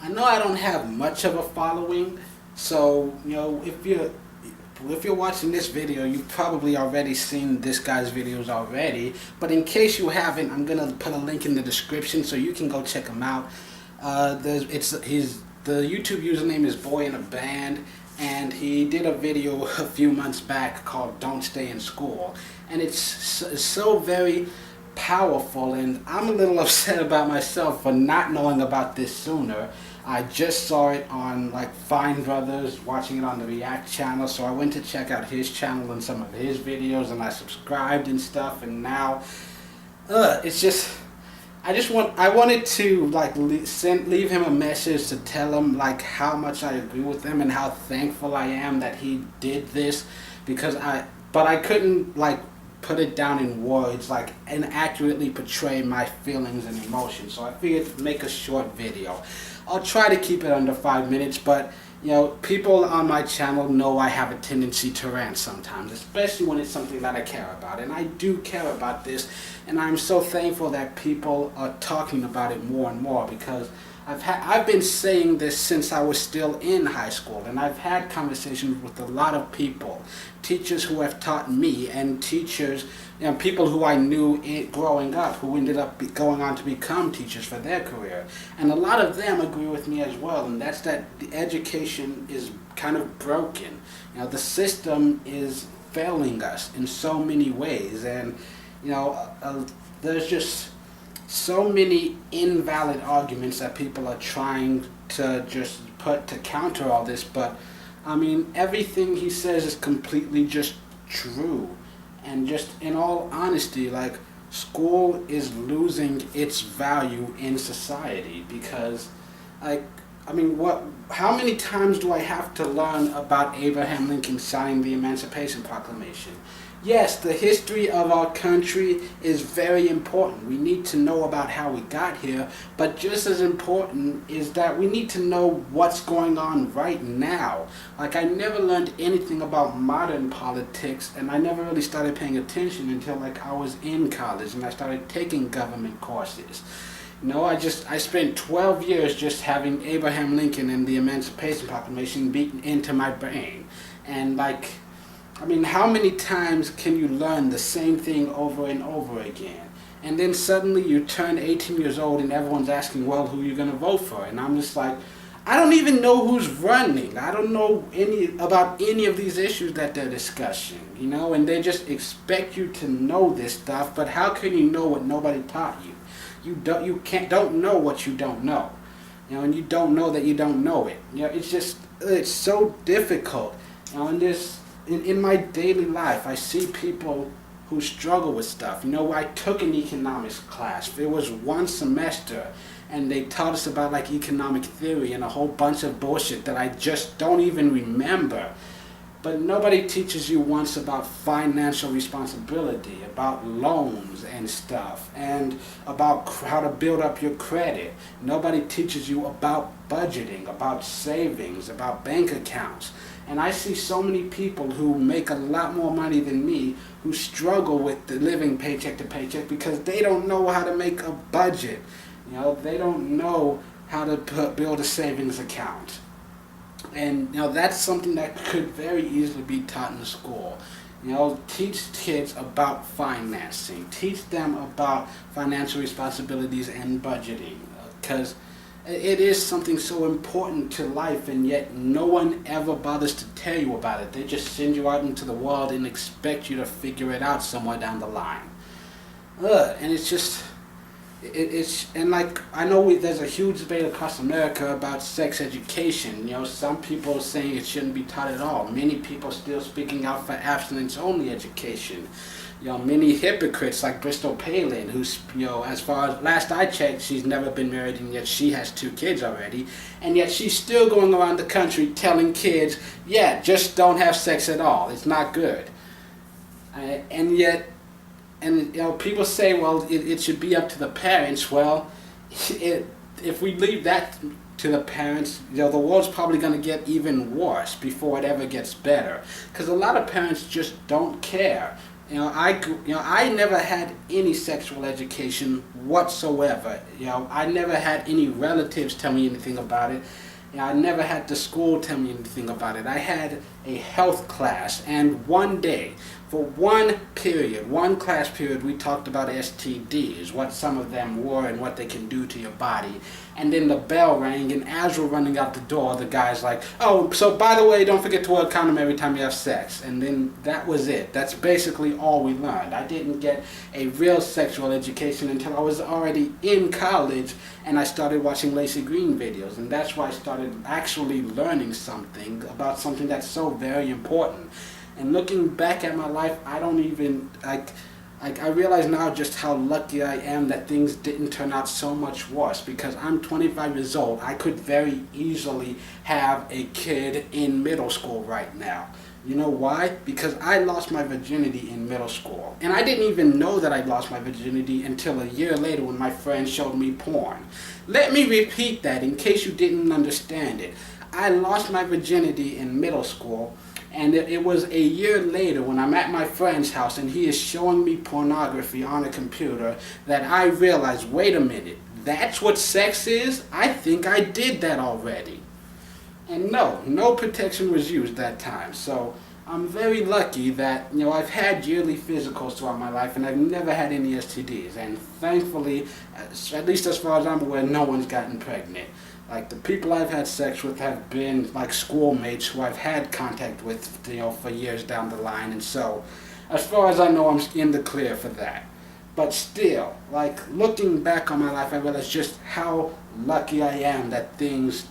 I know I don't have much of a following, so if you're watching this video, you've probably already seen this guy's videos already. But in case you haven't, I'm gonna put a link in the description so you can go check him out. The YouTube username is Boy in a Band, and he did a video a few months back called "Don't Stay in School," and it's so very powerful. And I'm a little upset about myself for not knowing about this sooner. I just saw it on like Fine Brothers, watching it on the React channel, so I went to check out his channel and some of his videos, and I subscribed and stuff. And now, it's just I wanted to like leave him a message to tell him like how much I agree with him and how thankful I am that he did this, because but I couldn't like put it down in words like and accurately portray my feelings and emotions. So I figured make a short video. I'll try to keep it under 5 minutes, but people on my channel know I have a tendency to rant sometimes, especially when it's something that I care about. And I do care about this, and I'm so thankful that people are talking about it more and more, because I've been saying this since I was still in high school, and I've had conversations with a lot of people, teachers who have taught me, and teachers, people who I knew growing up, who ended up going on to become teachers for their career. And a lot of them agree with me as well, and that's that the education is kind of broken. The system is failing us in so many ways, and there's just so many invalid arguments that people are trying to just put to counter all this. But I mean, everything he says is completely just true. And just in all honesty, like, school is losing its value in society, because like, I mean, how many times do I have to learn about Abraham Lincoln signing the Emancipation Proclamation? Yes, the history of our country is very important. We need to know about how we got here, but just as important is that we need to know what's going on right now. Like, I never learned anything about modern politics, and I never really started paying attention until like I was in college and I started taking government courses. I spent 12 years just having Abraham Lincoln and the Emancipation Proclamation beaten into my brain. And like, I mean, how many times can you learn the same thing over and over again? And then suddenly you turn 18 years old and everyone's asking, well, who are you going to vote for? And I'm just like, I don't even know who's running. I don't know about any of these issues that they're discussing, and they just expect you to know this stuff. But how can you know what nobody taught you? You don't know what you don't know, and you don't know that you don't know it. It's so difficult. And in my daily life, I see people who struggle with stuff. I took an economics class. It was one semester, and they taught us about like economic theory and a whole bunch of bullshit that I just don't even remember. But nobody teaches you once about financial responsibility, about loans and stuff, and about how to build up your credit. Nobody teaches you about budgeting, about savings, about bank accounts. And I see so many people who make a lot more money than me who struggle with living paycheck to paycheck because they don't know how to make a budget. They don't know how to build a savings account. And that's something that could very easily be taught in the school. Teach kids about financing. Teach them about financial responsibilities and budgeting, because it is something so important to life, and yet no one ever bothers to tell you about it. They just send you out into the world and expect you to figure it out somewhere down the line. And it's just, and like, I know there's a huge debate across America about sex education. Some people are saying it shouldn't be taught at all. Many people still speaking out for abstinence-only education. Many hypocrites like Bristol Palin, who's, as far as last I checked, she's never been married, and yet she has 2 kids already. And yet she's still going around the country telling kids, yeah, just don't have sex at all. It's not good. And yet, people say, well, it should be up to the parents. Well, if we leave that to the parents, the world's probably going to get even worse before it ever gets better. Because a lot of parents just don't care. I never had any sexual education whatsoever. I never had any relatives tell me anything about it. I never had the school tell me anything about it. I had a health class, and one day, for one class period, we talked about STDs, what some of them were and what they can do to your body. And then the bell rang, and as we're running out the door, the guy's like, "Oh, so by the way, don't forget to wear a condom every time you have sex." And then that was it. That's basically all we learned. I didn't get a real sexual education until I was already in college, and I started watching Lacey Green videos. And that's why I started actually learning something about something that's so very important. And looking back at my life, I don't even, I realize now just how lucky I am that things didn't turn out so much worse, because I'm 25 years old. I could very easily have a kid in middle school right now. You know why? Because I lost my virginity in middle school. And I didn't even know that I lost my virginity until a year later when my friend showed me porn. Let me repeat that in case you didn't understand it. I lost my virginity in middle school, and it was a year later when I'm at my friend's house and he is showing me pornography on a computer that I realized, wait a minute, that's what sex is? I think I did that already. And no protection was used that time. So I'm very lucky that, I've had yearly physicals throughout my life and I've never had any STDs. And thankfully, at least as far as I'm aware, no one's gotten pregnant. Like, the people I've had sex with have been like schoolmates who I've had contact with, for years down the line. And so, as far as I know, I'm in the clear for that. But still, like, looking back on my life, I realize just how lucky I am that things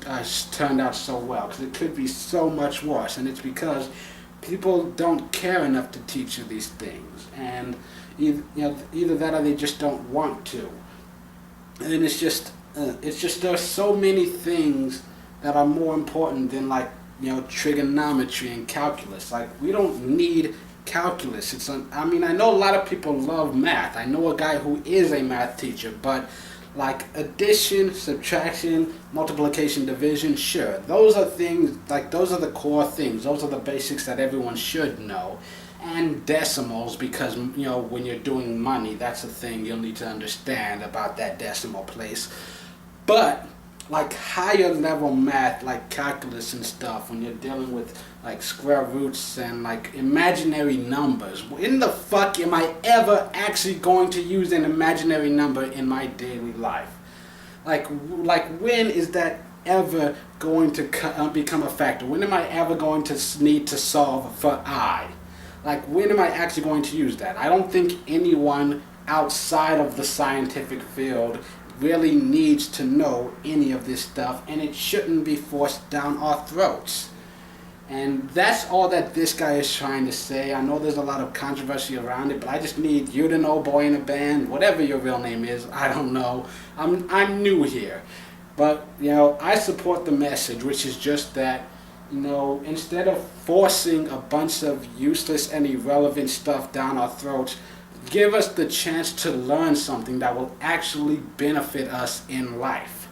turned out so well. Because it could be so much worse. And it's because people don't care enough to teach you these things. And either that or they just don't want to. And it's just there are so many things that are more important than, like, trigonometry and calculus. Like, we don't need calculus. I know a lot of people love math. I know a guy who is a math teacher, but like addition, subtraction, multiplication, division, sure, those are things, like, those are the core things. Those are the basics that everyone should know. And decimals, because when you're doing money, that's a thing you'll need to understand about that decimal place. But like higher level math, like calculus and stuff, when you're dealing with like square roots and like imaginary numbers, when the fuck am I ever actually going to use an imaginary number in my daily life? Like when is that ever going to become a factor? When am I ever going to need to solve for I? Like, when am I actually going to use that? I don't think anyone outside of the scientific field really needs to know any of this stuff, and it shouldn't be forced down our throats. And that's all that this guy is trying to say. I know there's a lot of controversy around it, but I just need you to know, Boy in a Band, whatever your real name is, I don't know. I'm new here. But, I support the message, which is just that, instead of forcing a bunch of useless and irrelevant stuff down our throats, give us the chance to learn something that will actually benefit us in life.